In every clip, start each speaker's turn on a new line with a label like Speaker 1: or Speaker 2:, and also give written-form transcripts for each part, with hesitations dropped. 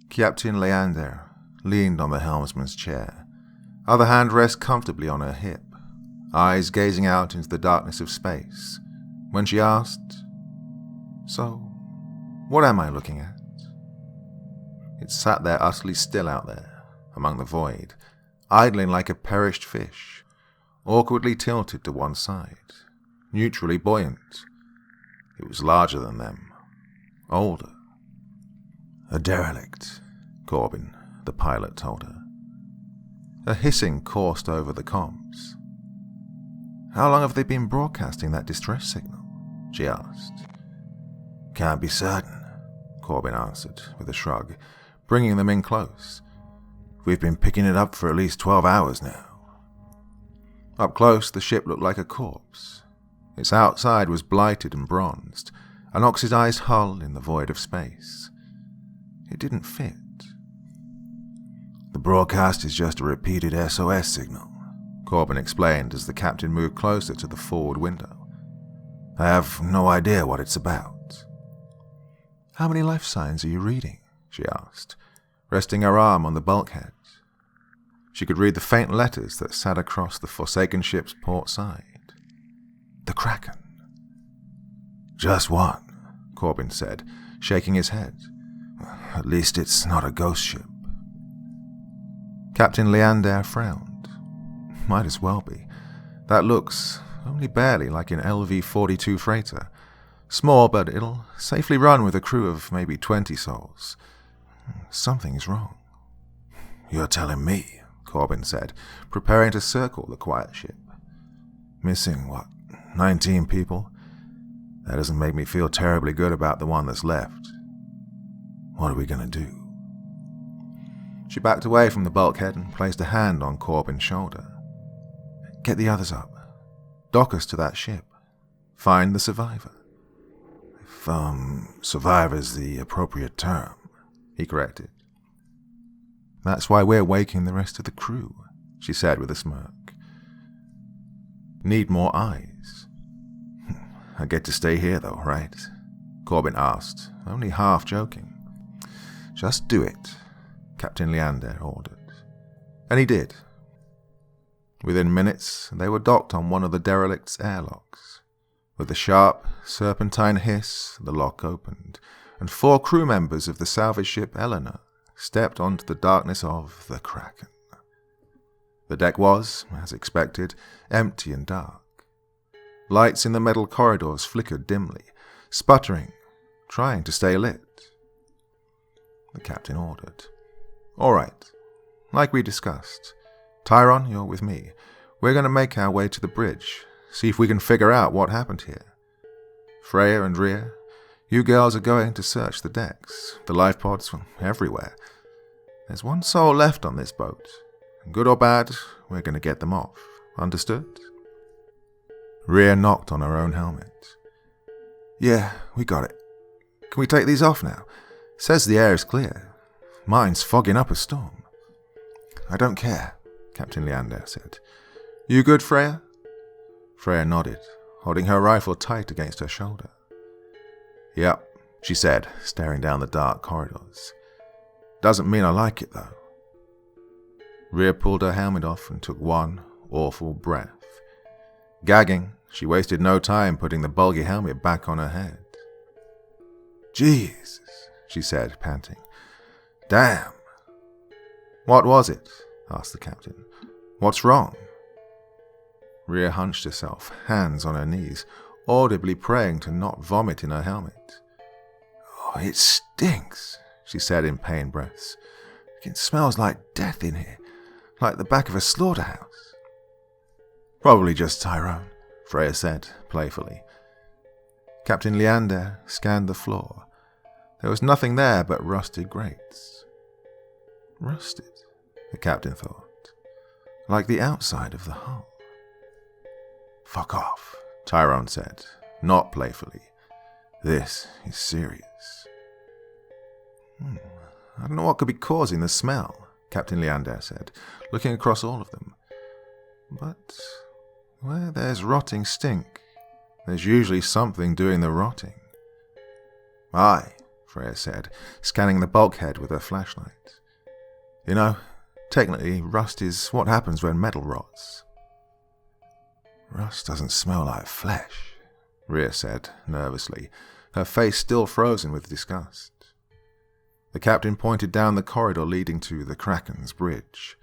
Speaker 1: Captain Leander leaned on the helmsman's chair, other hand rest comfortably on her hip, eyes gazing out into the darkness of space, when she asked, "So, what am I looking at?" It sat there utterly still out there, among the void, idling like a perished fish, awkwardly tilted to one side, neutrally buoyant. It was larger than them, older. "A derelict," Corbin, the pilot, told her. A hissing coursed over the comms. "How long have they been broadcasting that distress signal?" she asked. "Can't be certain," Corbin answered, with a shrug, bringing them in close. "We've been picking it up for at least 12 hours now." Up close, the ship looked like a corpse. Its outside was blighted and bronzed, an oxidized hull in the void of space. It didn't fit. "The broadcast is just a repeated SOS signal," Corbin explained as the captain moved closer to the forward window. "I have no idea what it's about." "How many life signs are you reading?" she asked, resting her arm on the bulkhead. She could read the faint letters that sat across the forsaken ship's port side. "The Kraken." "Just one," Corbin said, shaking his head. "At least it's not a ghost ship." Captain Leander frowned. "Might as well be. That looks only barely like an LV-42 freighter. Small, but it'll safely run with a crew of maybe 20 souls. Something's wrong." "You're telling me," Corbin said, preparing to circle the quiet ship. "Missing, 19 people? That doesn't make me feel terribly good about the one that's left. What are we going to do?" She backed away from the bulkhead and placed a hand on Corbin's shoulder. "Get the others up. Dock us to that ship. Find the survivor." "If, survivor's the appropriate term," he corrected. "That's why we're waking the rest of the crew," she said with a smirk. "Need more eyes." "I get to stay here though, right?" Corbin asked, only half joking. "Just do it," Captain Leander ordered. And he did. Within minutes, they were docked on one of the derelict's airlocks. With a sharp, serpentine hiss, the lock opened, and 4 crew members of the salvage ship Eleanor stepped onto the darkness of the Kraken. The deck was, as expected, empty and dark. Lights in the metal corridors flickered dimly, sputtering, trying to stay lit. The captain ordered. "All right. Like we discussed. Tyron, you're with me. We're going to make our way to the bridge, see if we can figure out what happened here. Freya and Rhea, you girls are going to search the decks, the life pods, everywhere. There's one soul left on this boat. Good or bad, we're going to get them off. Understood?" Rhea knocked on her own helmet. "Yeah, we got it. Can we take these off now? Says the air is clear. Mine's fogging up a storm." "I don't care," Captain Leander said. "You good, Freya?" Freya nodded, holding her rifle tight against her shoulder. "Yep," she said, staring down the dark corridors. "Doesn't mean I like it, though." Rhea pulled her helmet off and took one awful breath. Gagging, she wasted no time putting the bulgy helmet back on her head. "Jesus," she said, panting. "Damn." "What was it?" asked the captain. "What's wrong?" Rhea hunched herself, hands on her knees, audibly praying to not vomit in her helmet. "Oh, it stinks," she said in pained breaths. "It smells like death in here, like the back of a slaughterhouse." "Probably just Tyrone," Freya said, playfully. Captain Leander scanned the floor. There was nothing there but rusted grates. Rusted, the captain thought, like the outside of the hull. "Fuck off," Tyrone said, not playfully. "This is serious." I don't know what could be causing the smell," Captain Leander said, looking across all of them. "But where there's rotting stink, there's usually something doing the rotting." "Aye," Freya said, scanning the bulkhead with her flashlight. You know, technically, rust is what happens when metal rots. Rust doesn't smell like flesh, Rhea said, nervously, her face still frozen with disgust. The captain pointed down the corridor leading to the Kraken's bridge.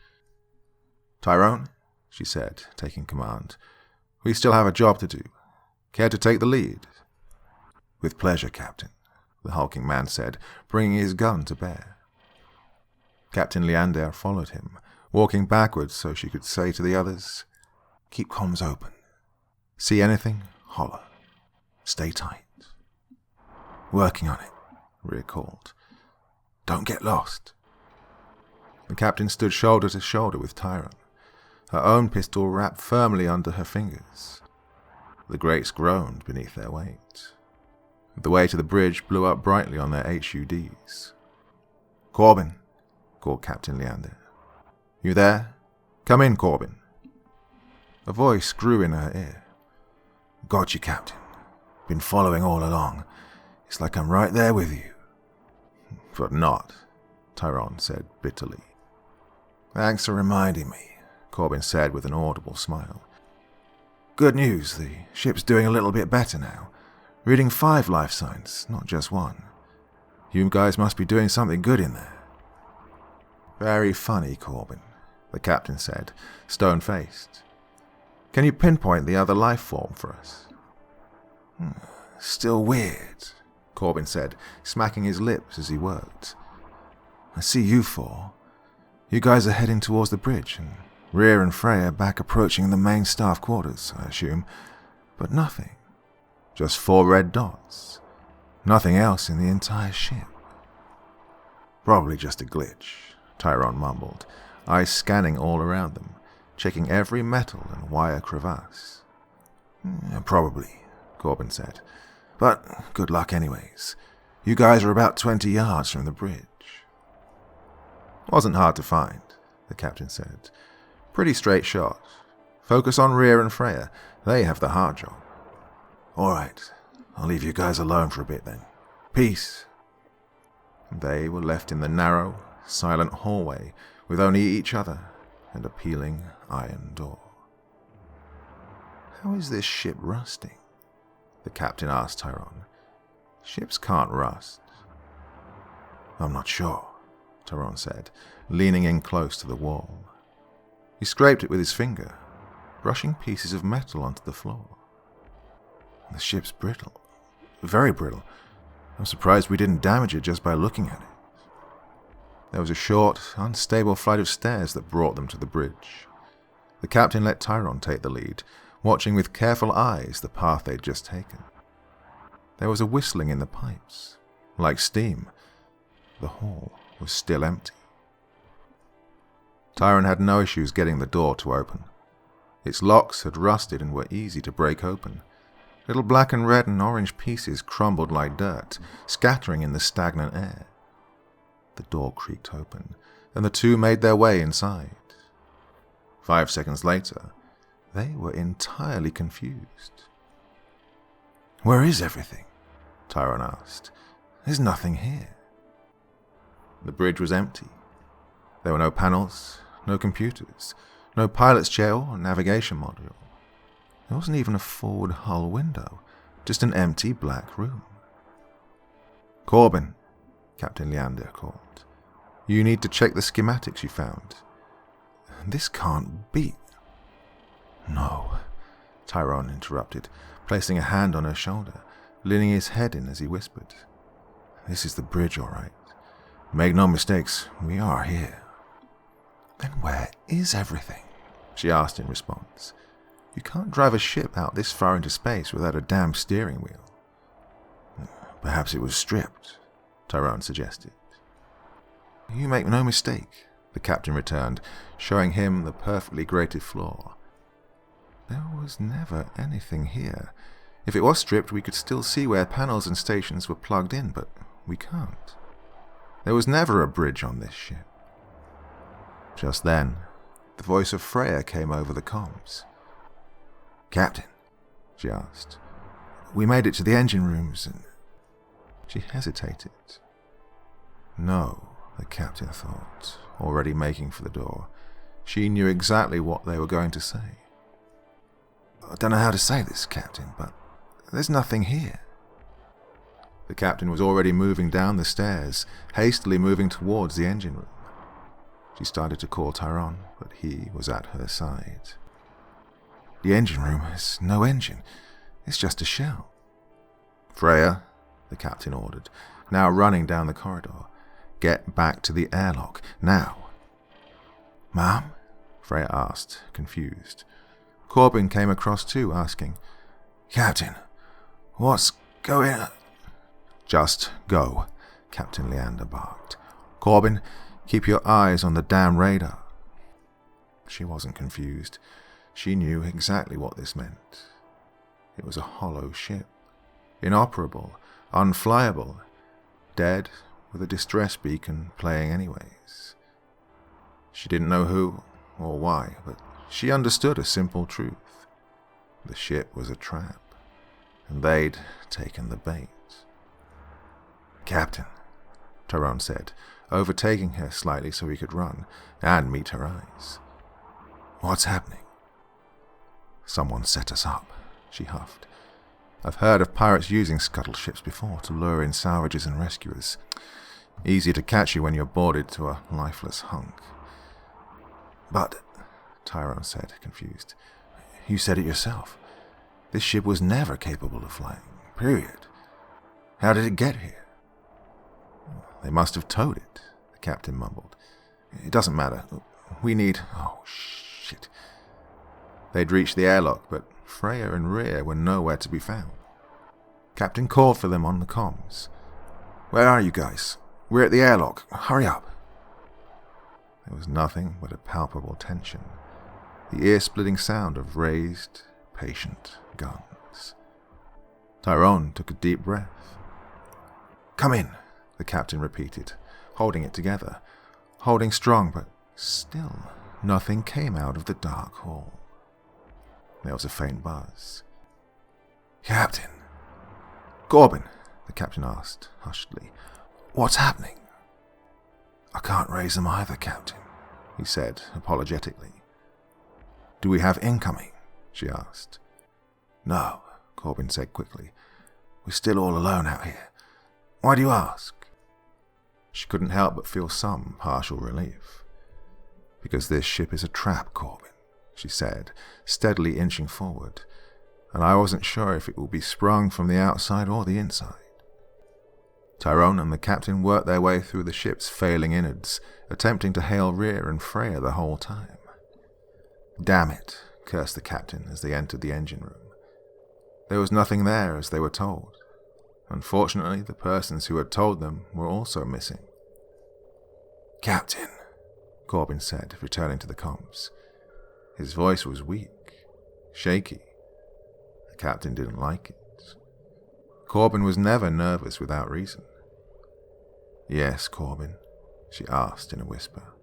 Speaker 1: Tyrone, she said, taking command, we still have a job to do. Care to take the lead? With pleasure, Captain, the hulking man said, bringing his gun to bear. Captain Leander followed him, walking backwards so she could say to the others, keep comms open. See anything? Holler. Stay tight. Working on it, Rhea called. Don't get lost. The captain stood shoulder to shoulder with Tyrone, her own pistol wrapped firmly under her fingers. The Greats groaned beneath their weight. The way to the bridge blew up brightly on their HUDs. Corbin, called Captain Leander. You there? Come in, Corbin. A voice grew in her ear. Got you, Captain. Been following all along. It's like I'm right there with you. But not, Tyrone said bitterly. Thanks for reminding me, Corbin said with an audible smile. Good news, the ship's doing a little bit better now. Reading 5 life signs, not just 1. You guys must be doing something good in there. Very funny, Corbin, the captain said, stone-faced. Can you pinpoint the other life form for us? Still weird, Corbin said, smacking his lips as he worked. I see you 4. You guys are heading towards the bridge, and Rhea and Freya back approaching the main staff quarters, I assume. But nothing. Just 4 red dots. Nothing else in the entire ship. Probably just a glitch, Tyrone mumbled, eyes scanning all around them, checking every metal and wire crevasse. Probably, Corbin said. But good luck anyways. You guys are about 20 yards from the bridge. Wasn't hard to find, the captain said. Pretty straight shot. Focus on Rhea and Freya. They have the hard job. All right. I'll leave you guys alone for a bit then. Peace. They were left in the narrow, silent hallway with only each other and a peeling iron door. How is this ship rusting? The captain asked Tyrone. Ships can't rust. I'm not sure, Tyrone said, leaning in close to the wall. He scraped it with his finger, brushing pieces of metal onto the floor. The ship's brittle. Very brittle. I'm surprised we didn't damage it just by looking at it. There was a short, unstable flight of stairs that brought them to the bridge. The captain let Tyrone take the lead, watching with careful eyes the path they'd just taken. There was a whistling in the pipes, like steam. The hall was still empty. Tyrone had no issues getting the door to open. Its locks had rusted and were easy to break open. Little black and red and orange pieces crumbled like dirt, scattering in the stagnant air. The door creaked open, and the two made their way inside. 5 seconds later, they were entirely confused. Where is everything? Tyrone asked. There's nothing here. The bridge was empty. There were no panels, no computers, no pilot's chair or navigation module. There wasn't even a forward hull window, just an empty black room. Corbin, Captain Leander called. You need to check the schematics you found. This can't be. No, Tyrone interrupted, placing a hand on her shoulder, leaning his head in as he whispered. This is the bridge, all right. Make no mistakes, we are here. Then where is everything? She asked in response. You can't drive a ship out this far into space without a damn steering wheel. Perhaps it was stripped, Tyrone suggested. You make no mistake, the captain returned, showing him the perfectly grated floor. There was never anything here. If it was stripped, we could still see where panels and stations were plugged in, but we can't. There was never a bridge on this ship. Just then, the voice of Freya came over the comms. Captain, she asked, we made it to the engine rooms and... She hesitated, No, the captain thought, already making for the door. She knew exactly what they were going to say. I don't know how to say this, Captain, but there's nothing here. The captain was already moving down the stairs, hastily moving towards the engine room. She started to call Tyrone, but he was at her side. The engine room has no engine. It's just a shell. Freya, the captain ordered, now running down the corridor. Get back to the airlock, now. Ma'am? Freya asked, confused. Corbin came across too, asking, Captain, what's going on? Just go, Captain Leander barked. Corbin, keep your eyes on the damn radar. She wasn't confused. She knew exactly what this meant. It was a hollow ship, inoperable, unflyable, dead with a distress beacon playing anyways. She didn't know who or why, but she understood a simple truth. The ship was a trap, and they'd taken the bait. Captain, Tyrone said, overtaking her slightly so he could run and meet her eyes. What's happening? Someone set us up, she huffed. I've heard of pirates using scuttle ships before to lure in salvagers and rescuers. Easy to catch you when you're boarded to a lifeless hunk. But, Tyrone said, confused, you said it yourself. This ship was never capable of flying, period. How did it get here? They must have towed it, the captain mumbled. It doesn't matter. We need... Oh, shit. They'd reached the airlock, but Freya and Rhea were nowhere to be found. Captain called for them on the comms. Where are you guys? We're at the airlock. Hurry up. There was nothing but a palpable tension, the ear-splitting sound of raised, patient guns. Tyrone took a deep breath. Come in, the captain repeated, holding it together, holding strong, but still nothing came out of the dark hall. There was a faint buzz. Captain. Corbin, the captain asked, hushedly. What's happening? I can't raise them either, Captain, he said, apologetically. Do we have incoming? She asked. No, Corbin said quickly. We're still all alone out here. Why do you ask? She couldn't help but feel some partial relief. Because this ship is a trap, Corbin, she said, steadily inching forward, and I wasn't sure if it would be sprung from the outside or the inside. Tyrone and the captain worked their way through the ship's failing innards, attempting to hail Rhea and Freya the whole time. Damn it, cursed the captain as they entered the engine room. There was nothing there, as they were told. Unfortunately, the persons who had told them were also missing. Captain, Corbin said, returning to the comms. His voice was weak, shaky. The captain didn't like it. Corbin was never nervous without reason. Yes, Corbin, she asked in a whisper.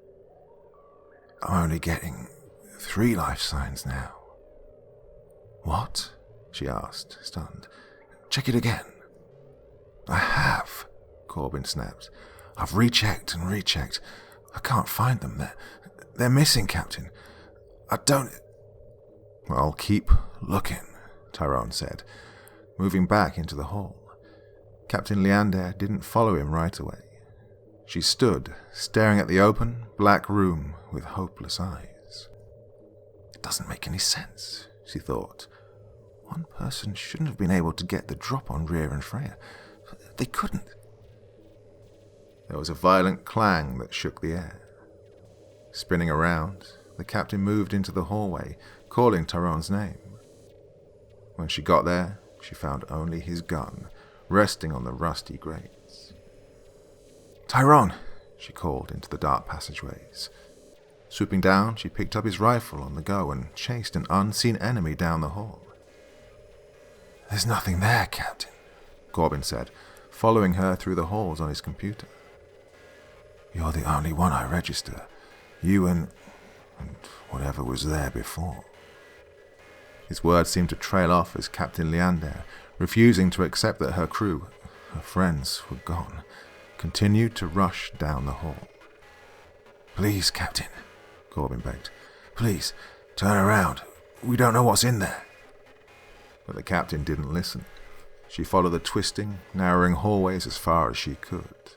Speaker 1: I'm only getting 3 life signs now. What? She asked, stunned. Check it again. I have, Corbin snapped. I've rechecked and rechecked. I can't find them. They're missing, Captain. I don't... Well, keep looking, Tyrone said, moving back into the hall. Captain Leander didn't follow him right away. She stood, staring at the open, black room with hopeless eyes. It doesn't make any sense, she thought. One person shouldn't have been able to get the drop on Rhea and Freya. They couldn't. There was a violent clang that shook the air. Spinning around, the captain moved into the hallway, calling Tyrone's name. When she got there, she found only his gun, resting on the rusty grates. Tyrone, she called into the dark passageways. Swooping down, she picked up his rifle on the go and chased an unseen enemy down the hall. There's nothing there, Captain, Corbin said, following her through the halls on his computer. You're the only one I register. You and whatever was there before. His words seemed to trail off as Captain Leander, refusing to accept that her crew, her friends, were gone, continued to rush down the hall. "Please, Captain," Corbin begged. "Please, turn around. We don't know what's in there." But the captain didn't listen. She followed the twisting, narrowing hallways as far as she could.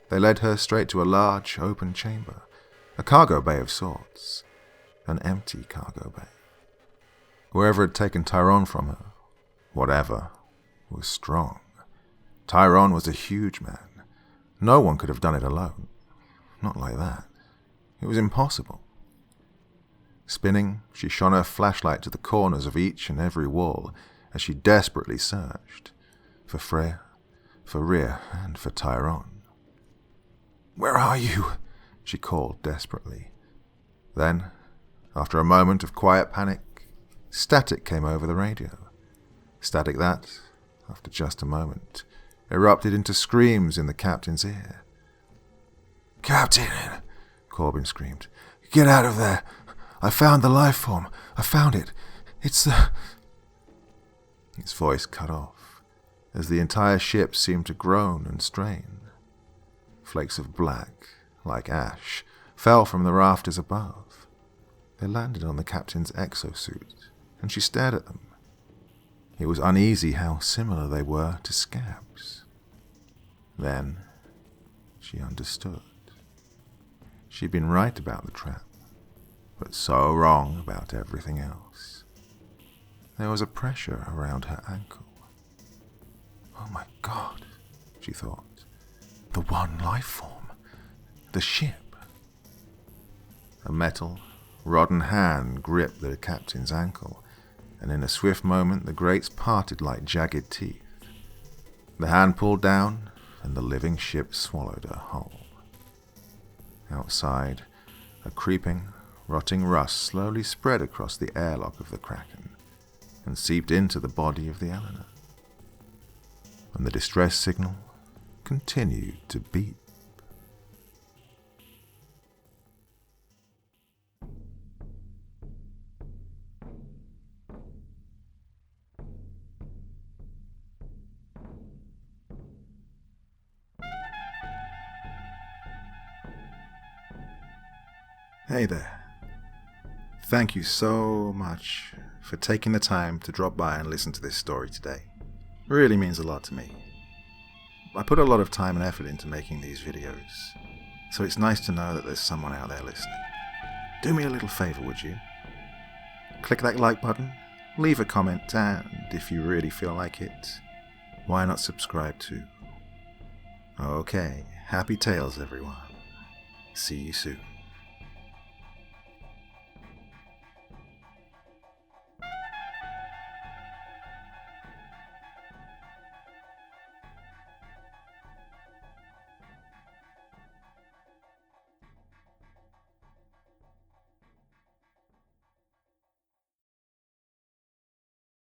Speaker 1: They led her straight to a large, open chamber, a cargo bay of sorts, an empty cargo bay. Whoever had taken Tyrone from her, whatever, was strong. Tyrone was a huge man. No one could have done it alone. Not like that. It was impossible. Spinning, she shone her flashlight to the corners of each and every wall as she desperately searched for Freya, for Rhea, and for Tyrone. "Where are you?" she called desperately. Then, after a moment of quiet panic, static came over the radio. Static that, after just a moment, erupted into screams in the captain's ear. "Captain!" Corbin screamed. "Get out of there! I found the life form! I found it! It's the..." His voice cut off, as the entire ship seemed to groan and strain. Flakes of black, like ash, fell from the rafters above. They landed on the captain's exosuit, and she stared at them. It was uneasy how similar they were to scabs. Then she understood. She'd been right about the trap, but so wrong about everything else. There was a pressure around her ankle. "Oh my God," she thought. "The one life form. The ship." A metal, rodden hand gripped the captain's ankle, and in a swift moment the grates parted like jagged teeth. The hand pulled down, and the living ship swallowed her whole. Outside, a creeping, rotting rust slowly spread across the airlock of the Kraken and seeped into the body of the Eleanor. And the distress signal continued to beep. Hey there. Thank you so much for taking the time to drop by and listen to this story today. It really means a lot to me. I put a lot of time and effort into making these videos, so it's nice to know that there's someone out there listening. Do me a little favor, would you? Click that like button, leave a comment, and if you really feel like it, why not subscribe too? Okay, happy tales everyone. See you soon.